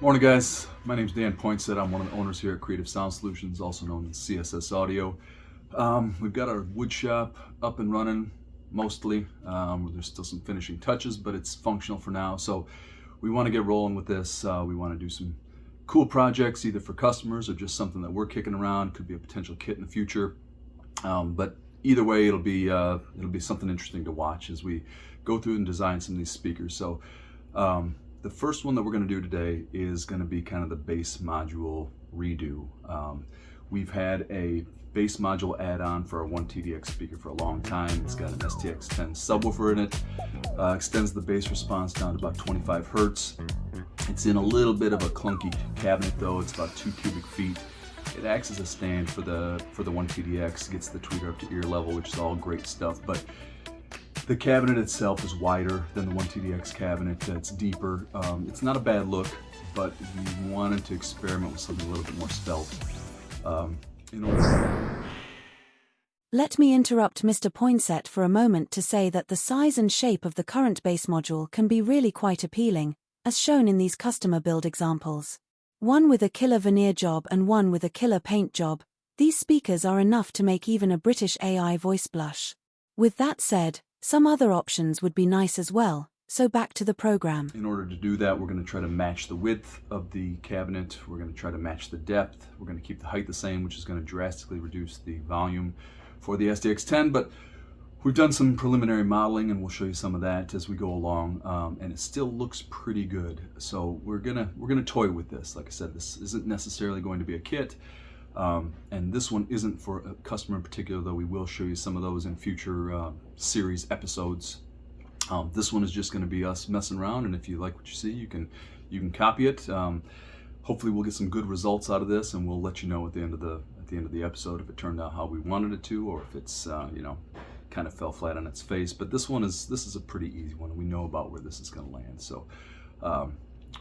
Morning, guys. My name's Dan Poinsett. I'm one of the owners here at Creative Sound Solutions, also known as CSS Audio. We've got our wood shop up and running, mostly. There's still some finishing touches, but it's functional for now. So we want to get rolling with this. We want to do some cool projects, either for customers or just something that we're kicking around. Could be a potential kit in the future. But either way, it'll be something interesting to watch as we go through and design some of these speakers. So. The first one that we're going to do today is going to be kind of the bass module redo. We've had a bass module add-on for our 1TDX speaker for a long time. It's got an STX10 subwoofer in it, extends the bass response down to about 25 hertz. It's in a little bit of a clunky cabinet though. It's about 2 cubic feet. It acts as a stand for the 1TDX, gets the tweeter up to ear level, which is all great stuff. But the cabinet itself is wider than the 1TDX cabinet. It's deeper. It's not a bad look, but we wanted to experiment with something a little bit more svelte. Let me interrupt Mr. Poinsett for a moment to say that the size and shape of the current bass module can be really quite appealing, as shown in these customer build examples. One with a killer veneer job and one with a killer paint job. These speakers are enough to make even a British AI voice blush. With that said, some other options would be nice as well, so back to the program. In order to do that, we're going to try to match the width of the cabinet. We're going to try to match the depth. We're going to keep the height the same, which is going to drastically reduce the volume for the STX10. But we've done some preliminary modeling, and we'll show you some of that as we go along. And it still looks pretty good. So we're gonna toy with this. Like I said, this isn't necessarily going to be a kit. And this one isn't for a customer in particular, though we will show you some of those in future series episodes. This one is just going to be us messing around, and if you like what you see, you can copy it. Hopefully, we'll get some good results out of this, and we'll let you know at the end of the episode if it turned out how we wanted it to, or if it's kind of fell flat on its face. But this is a pretty easy one. We know about where this is going to land, so.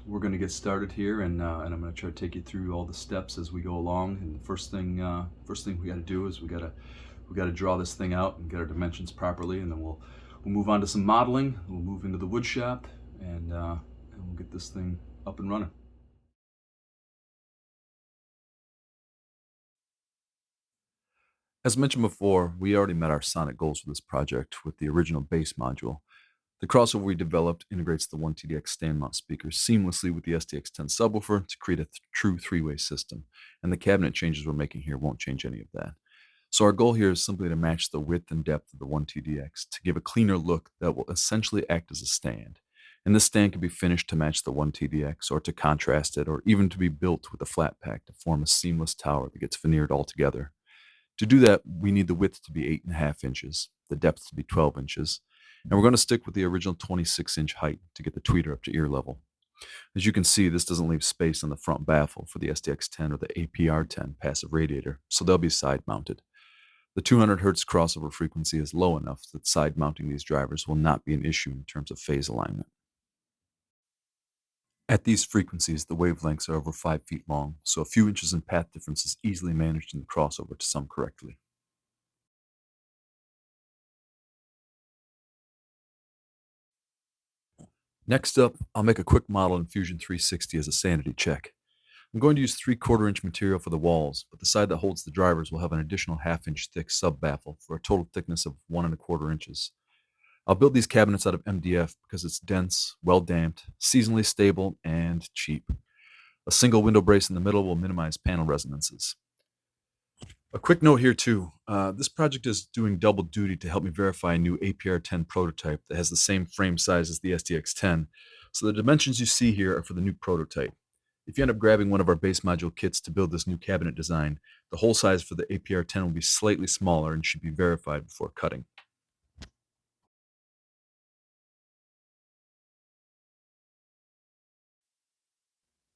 We're going to get started here, and I'm going to try to take you through all the steps as we go along. And the first thing we got to do is we got to draw this thing out and get our dimensions properly, and then we'll move on to some modeling. We'll move into the wood shop, and we'll get this thing up and running. As mentioned before, we already met our sonic goals for this project with the original bass module. The crossover we developed integrates the 1TDX stand mount speakers seamlessly with the STX10 subwoofer to create a true three-way system, and the cabinet changes we're making here won't change any of that. So our goal here is simply to match the width and depth of the 1TDX to give a cleaner look that will essentially act as a stand. And this stand can be finished to match the 1TDX, or to contrast it, or even to be built with a flat pack to form a seamless tower that gets veneered all together. To do that, we need the width to be 8.5 inches, the depth to be 12 inches, and we're going to stick with the original 26-inch height to get the tweeter up to ear level. As you can see, this doesn't leave space on the front baffle for the STX10 or the APR10 passive radiator, so they'll be side mounted. The 200 Hz crossover frequency is low enough that side mounting these drivers will not be an issue in terms of phase alignment. At these frequencies, the wavelengths are over 5 feet long, so a few inches in path difference is easily managed in the crossover to sum correctly. Next up, I'll make a quick model in Fusion 360 as a sanity check. I'm going to use 3/4 inch material for the walls, but the side that holds the drivers will have an additional 1/2 inch thick sub-baffle for a total thickness of 1 1/4 inches. I'll build these cabinets out of MDF because it's dense, well-damped, seasonally stable, and cheap. A single window brace in the middle will minimize panel resonances. A quick note here too, this project is doing double duty to help me verify a new APR10 prototype that has the same frame size as the STX10. So the dimensions you see here are for the new prototype. If you end up grabbing one of our bass module kits to build this new cabinet design, the hole size for the APR10 will be slightly smaller and should be verified before cutting.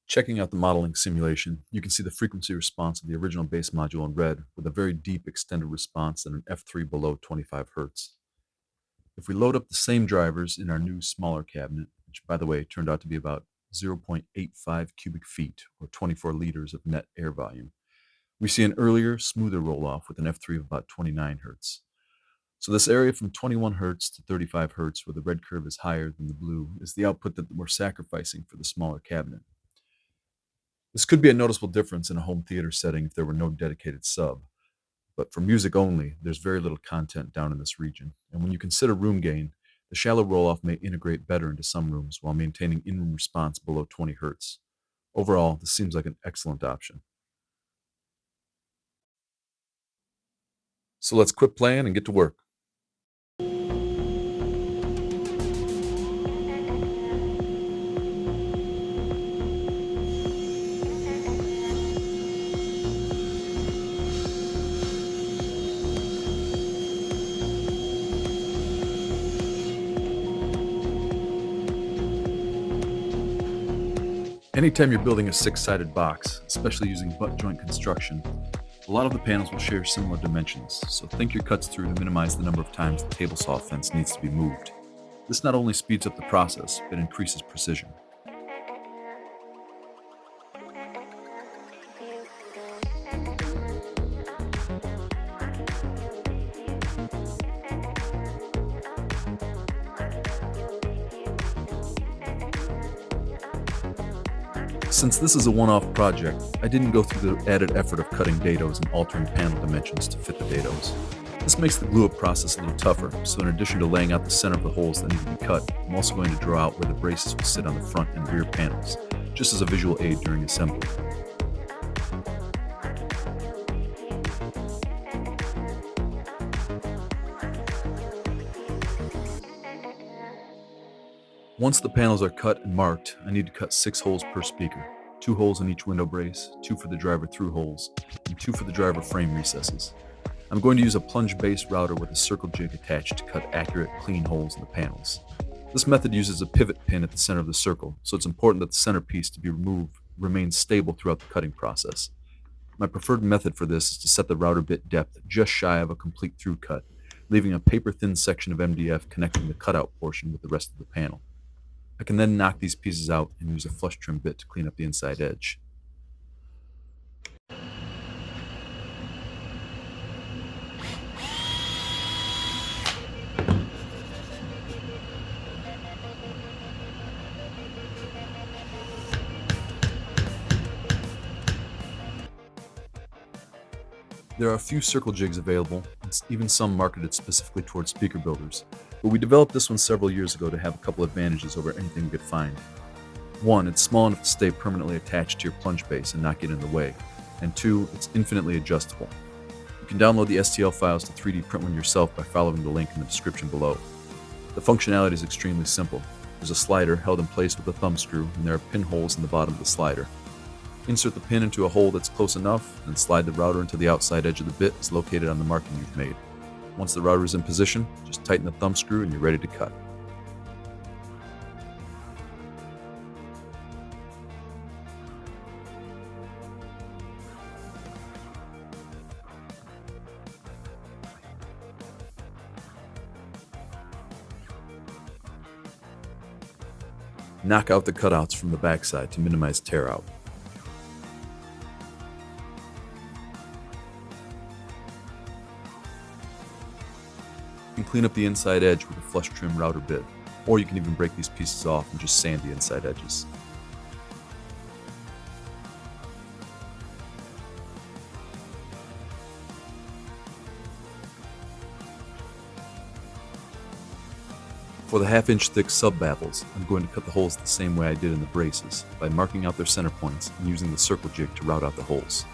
Checking out the modeling simulation, you can see the frequency response of the original bass module in red with a very deep extended response and an F3 below 25 Hertz. If we load up the same drivers in our new smaller cabinet, which by the way turned out to be about 0.85 cubic feet or 24 liters of net air volume, we see an earlier, smoother roll-off with an F3 of about 29 Hertz. So this area from 21 Hertz to 35 Hertz, where the red curve is higher than the blue, is the output that we're sacrificing for the smaller cabinet. This could be a noticeable difference in a home theater setting if there were no dedicated sub, but for music only, there's very little content down in this region, and when you consider room gain, the shallow roll-off may integrate better into some rooms while maintaining in-room response below 20 Hz. Overall, this seems like an excellent option. So let's quit playing and get to work. Anytime you're building a six-sided box, especially using butt joint construction, a lot of the panels will share similar dimensions, so think your cuts through to minimize the number of times the table saw fence needs to be moved. This not only speeds up the process, but increases precision. Since this is a one-off project, I didn't go through the added effort of cutting dados and altering panel dimensions to fit the dados. This makes the glue-up process a little tougher, so in addition to laying out the center of the holes that need to be cut, I'm also going to draw out where the braces will sit on the front and rear panels, just as a visual aid during assembly. Once the panels are cut and marked, I need to cut 6 holes per speaker, 2 holes in each window brace, 2 for the driver through holes, and 2 for the driver frame recesses. I'm going to use a plunge base router with a circle jig attached to cut accurate, clean holes in the panels. This method uses a pivot pin at the center of the circle, so it's important that the centerpiece to be removed remains stable throughout the cutting process. My preferred method for this is to set the router bit depth just shy of a complete through cut, leaving a paper-thin section of MDF connecting the cutout portion with the rest of the panel. I can then knock these pieces out and use a flush trim bit to clean up the inside edge. There are a few circle jigs available, and even some marketed specifically towards speaker builders, but we developed this one several years ago to have a couple advantages over anything we could find. One, it's small enough to stay permanently attached to your plunge base and not get in the way, and 2, it's infinitely adjustable. You can download the STL files to 3D print one yourself by following the link in the description below. The functionality is extremely simple. There's a slider held in place with a thumb screw, and there are pinholes in the bottom of the slider. Insert the pin into a hole that's close enough, and slide the router into the outside edge of the bit as located on the marking you've made. Once the router is in position, just tighten the thumb screw and you're ready to cut. Knock out the cutouts from the backside to minimize tear out. You can clean up the inside edge with a flush trim router bit, or you can even break these pieces off and just sand the inside edges. For the 1/2 inch thick sub baffles, I'm going to cut the holes the same way I did in the braces, by marking out their center points and using the circle jig to route out the holes.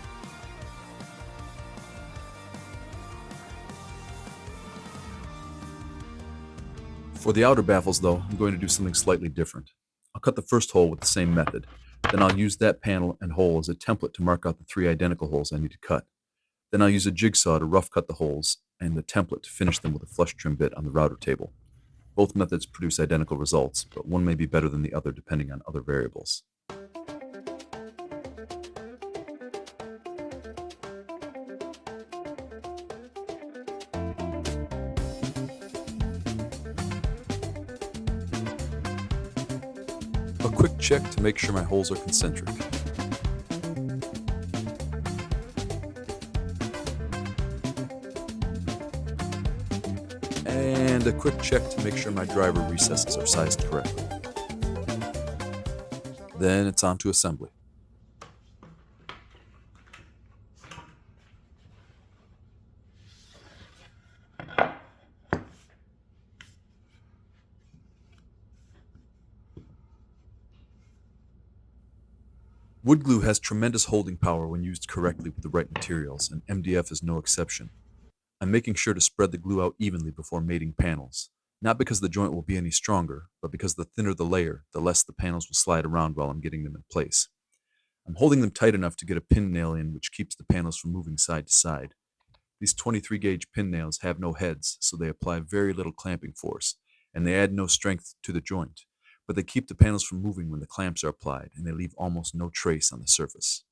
For the outer baffles though, I'm going to do something slightly different. I'll cut the first hole with the same method, then I'll use that panel and hole as a template to mark out the 3 identical holes I need to cut. Then I'll use a jigsaw to rough cut the holes and the template to finish them with a flush trim bit on the router table. Both methods produce identical results, but one may be better than the other depending on other variables. A quick check to make sure my holes are concentric. And a quick check to make sure my driver recesses are sized correctly. Then it's on to assembly. Wood glue has tremendous holding power when used correctly with the right materials, and MDF is no exception. I'm making sure to spread the glue out evenly before mating panels, not because the joint will be any stronger, but because the thinner the layer, the less the panels will slide around while I'm getting them in place. I'm holding them tight enough to get a pin nail in which keeps the panels from moving side to side. These 23 gauge pin nails have no heads, so they apply very little clamping force, and they add no strength to the joint, but they keep the panels from moving when the clamps are applied, and they leave almost no trace on the surface.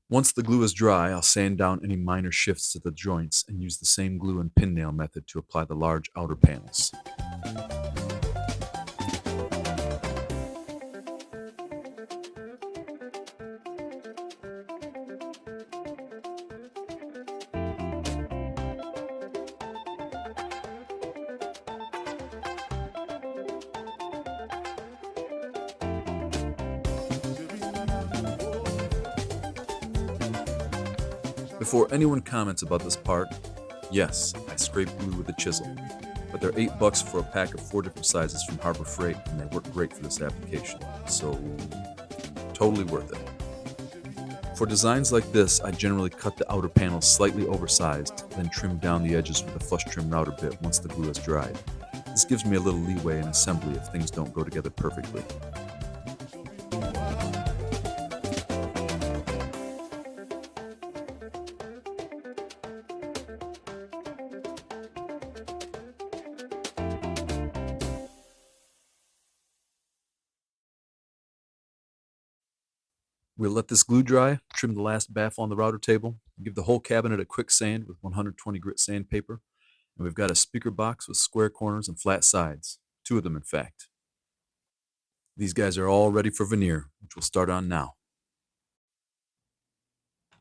Once the glue is dry, I'll sand down any minor shifts to the joints and use the same glue and pin nail method to apply the large outer panels. Before anyone comments about this part, yes, I scrape glue with a chisel, but they're $8 for a pack of 4 different sizes from Harbor Freight, and they work great for this application, so totally worth it. For designs like this, I generally cut the outer panels slightly oversized, then trim down the edges with a flush trim router bit once the glue is dried. This gives me a little leeway in assembly if things don't go together perfectly. We'll let this glue dry, trim the last baffle on the router table, give the whole cabinet a quick sand with 120 grit sandpaper, and we've got a speaker box with square corners and flat sides, 2 of them in fact. These guys are all ready for veneer, which we'll start on now.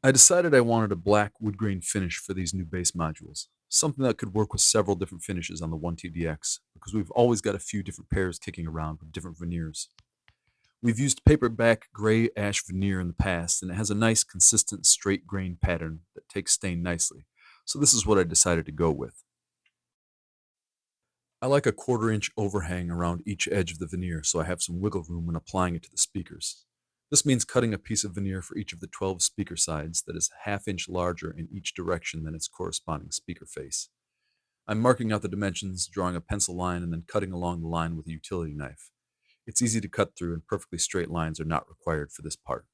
I decided I wanted a black wood grain finish for these new base modules, something that could work with several different finishes on the 1TDX, because we've always got a few different pairs kicking around with different veneers. We've used paperback gray ash veneer in the past, and it has a nice consistent straight grain pattern that takes stain nicely, so this is what I decided to go with. I like a 1/4 inch overhang around each edge of the veneer so I have some wiggle room when applying it to the speakers. This means cutting a piece of veneer for each of the 12 speaker sides that is 1/2 inch larger in each direction than its corresponding speaker face. I'm marking out the dimensions, drawing a pencil line, and then cutting along the line with a utility knife. It's easy to cut through, and perfectly straight lines are not required for this part.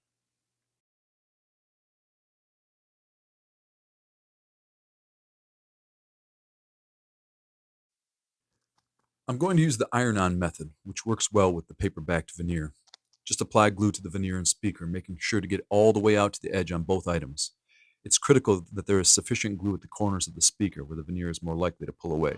I'm going to use the iron-on method, which works well with the paper-backed veneer. Just apply glue to the veneer and speaker, making sure to get all the way out to the edge on both items. It's critical that there is sufficient glue at the corners of the speaker where the veneer is more likely to pull away.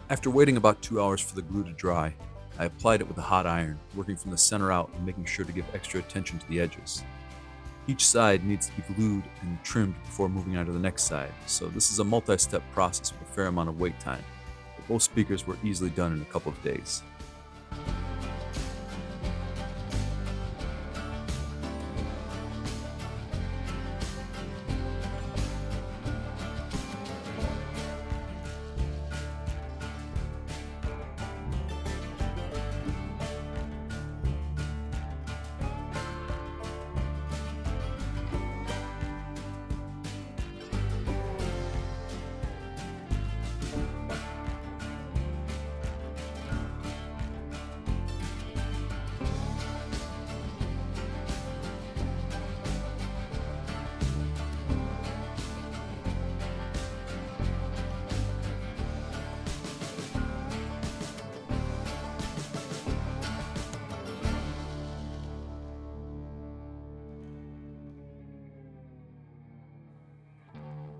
After waiting about 2 hours for the glue to dry, I applied it with a hot iron, working from the center out and making sure to give extra attention to the edges. Each side needs to be glued and trimmed before moving on to the next side, so this is a multi-step process with a fair amount of wait time, but both speakers were easily done in a couple of days.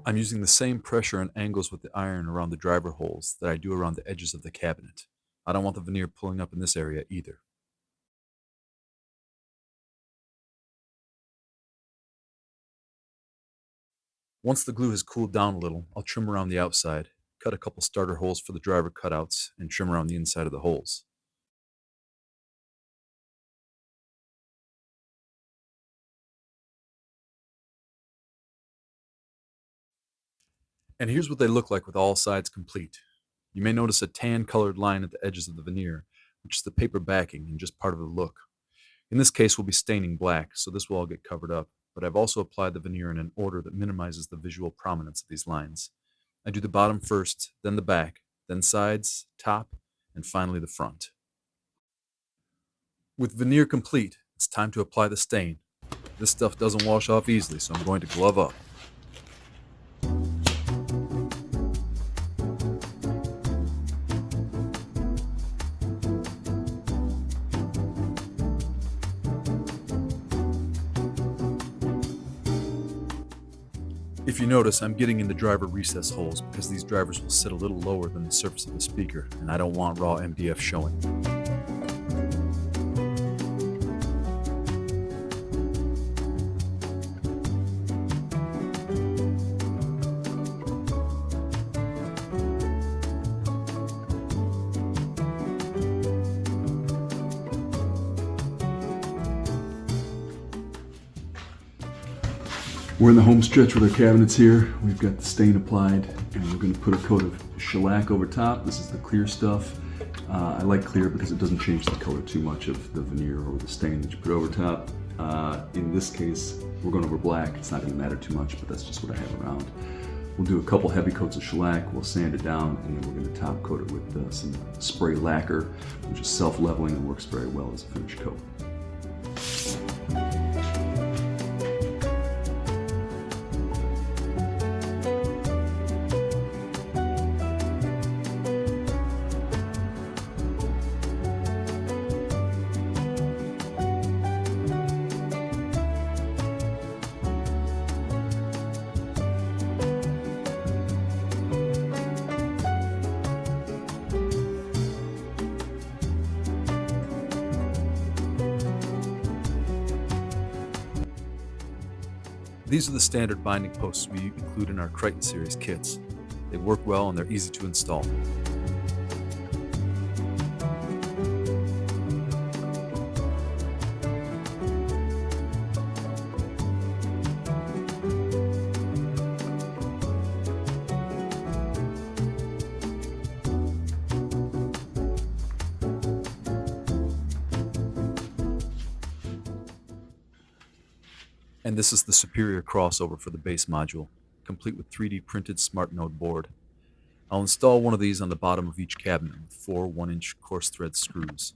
I'm using the same pressure and angles with the iron around the driver holes that I do around the edges of the cabinet. I don't want the veneer pulling up in this area either. Once the glue has cooled down a little, I'll trim around the outside, cut a couple starter holes for the driver cutouts, and trim around the inside of the holes. And here's what they look like with all sides complete. You may notice a tan-colored line at the edges of the veneer, which is the paper backing and just part of the look. In this case, we'll be staining black, so this will all get covered up, but I've also applied the veneer in an order that minimizes the visual prominence of these lines. I do the bottom first, then the back, then sides, top, and finally the front. With veneer complete, it's time to apply the stain. This stuff doesn't wash off easily, so I'm going to glove up. If you notice, I'm getting into driver recess holes because these drivers will sit a little lower than the surface of the speaker, and I don't want raw MDF showing. We're in the home stretch with our cabinets here. We've got the stain applied, and we're going to put a coat of shellac over top. This is the clear stuff. I like clear because it doesn't change the color too much of the veneer or the stain that you put over top. In this case, we're going over black. It's not going to matter too much, but that's just what I have around. We'll do a couple heavy coats of shellac, we'll sand it down, and then we're going to top coat it with some spray lacquer, which is self-leveling and works very well as a finish coat. These are the standard binding posts we include in our Crichton series kits. They work well and they're easy to install. And this is the superior crossover for the base module, complete with 3D printed SmartNode board. I'll install one of these on the bottom of each cabinet with 4 1-inch coarse thread screws.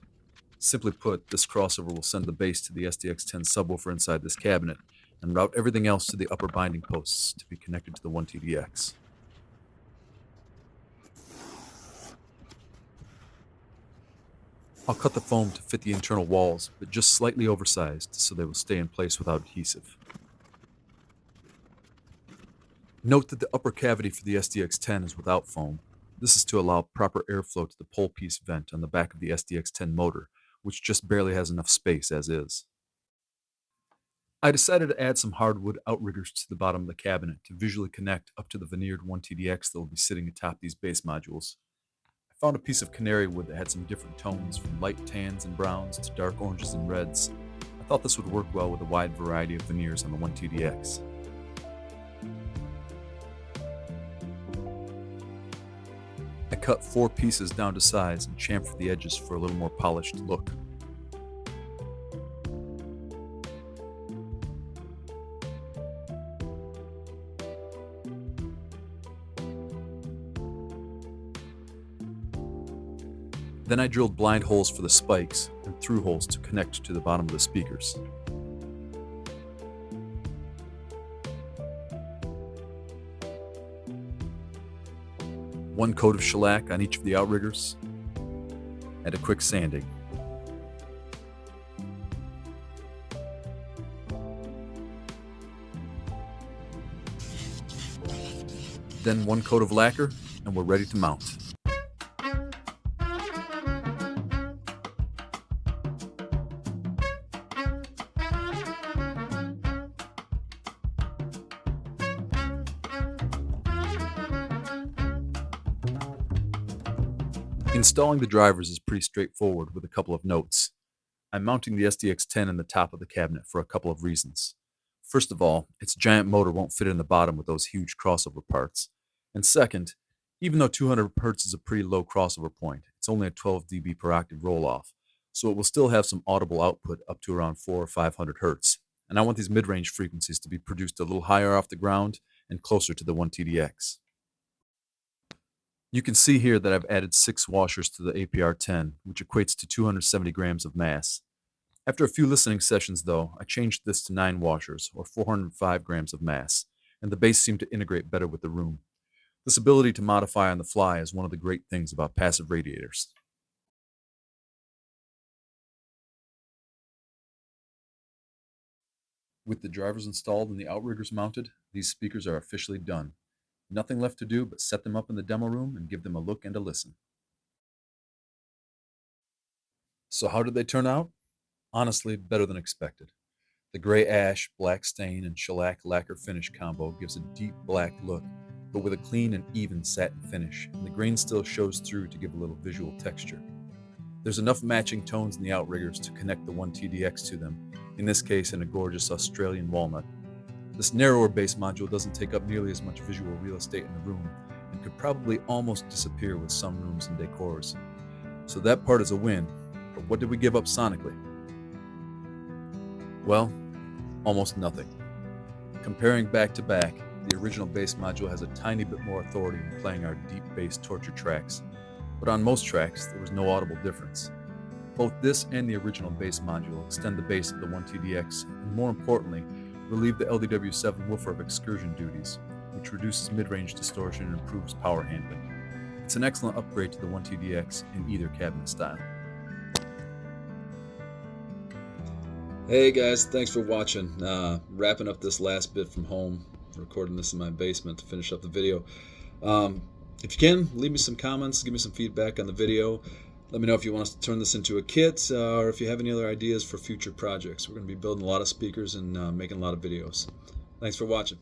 Simply put, this crossover will send the base to the SDX10 subwoofer inside this cabinet and route everything else to the upper binding posts to be connected to the 1TDX. I'll cut the foam to fit the internal walls, but just slightly oversized so they will stay in place without adhesive. Note that the upper cavity for the SDX10 is without foam. This is to allow proper airflow to the pole piece vent on the back of the SDX10 motor, which just barely has enough space as is. I decided to add some hardwood outriggers to the bottom of the cabinet to visually connect up to the veneered 1TDX that will be sitting atop these base modules. I found a piece of canary wood that had some different tones, from light tans and browns to dark oranges and reds. I thought this would work well with a wide variety of veneers on the 1TDX. I cut 4 pieces down to size and chamfered the edges for a little more polished look. Then I drilled blind holes for the spikes and through holes to connect to the bottom of the speakers. One coat of shellac on each of the outriggers, and a quick sanding. Then 1 coat of lacquer, and we're ready to mount. Installing the drivers is pretty straightforward with a couple of notes. I'm mounting the SDX10 in the top of the cabinet for a couple of reasons. First of all, its giant motor won't fit in the bottom with those huge crossover parts. And second, even though 200 Hz is a pretty low crossover point, it's only a 12 dB per octave roll-off, so it will still have some audible output up to around 400 or 500 Hz. And I want these mid-range frequencies to be produced a little higher off the ground and closer to the 1TDX. You can see here that I've added 6 washers to the APR10, which equates to 270 grams of mass. After a few listening sessions though, I changed this to 9 washers, or 405 grams of mass, and the bass seemed to integrate better with the room. This ability to modify on the fly is one of the great things about passive radiators. With the drivers installed and the outriggers mounted, these speakers are officially done. Nothing left to do but set them up in the demo room and give them a look and a listen. So how did they turn out? Honestly, better than expected. The gray ash, black stain, and shellac lacquer finish combo gives a deep black look, but with a clean and even satin finish, and the grain still shows through to give a little visual texture. There's enough matching tones in the outriggers to connect the 1TDX to them, in this case in a gorgeous Australian walnut. This narrower bass module doesn't take up nearly as much visual real estate in the room, and could probably almost disappear with some rooms and decors. So that part is a win, but what did we give up sonically? Well, almost nothing. Comparing back to back, the original bass module has a tiny bit more authority in playing our deep bass torture tracks, but on most tracks there was no audible difference. Both this and the original bass module extend the bass of the 1TDX, and more importantly, relieve the LDW7 woofer of excursion duties, which reduces mid-range distortion and improves power handling. It's an excellent upgrade to the 1TDX in either cabinet style. Hey guys, thanks for watching. Wrapping up this last bit from home, recording this in my basement to finish up the video. If you can, leave me some comments, give me some feedback on the video. Let me know if you want us to turn this into a kit, or if you have any other ideas for future projects. We're going to be building a lot of speakers and making a lot of videos. Thanks for watching.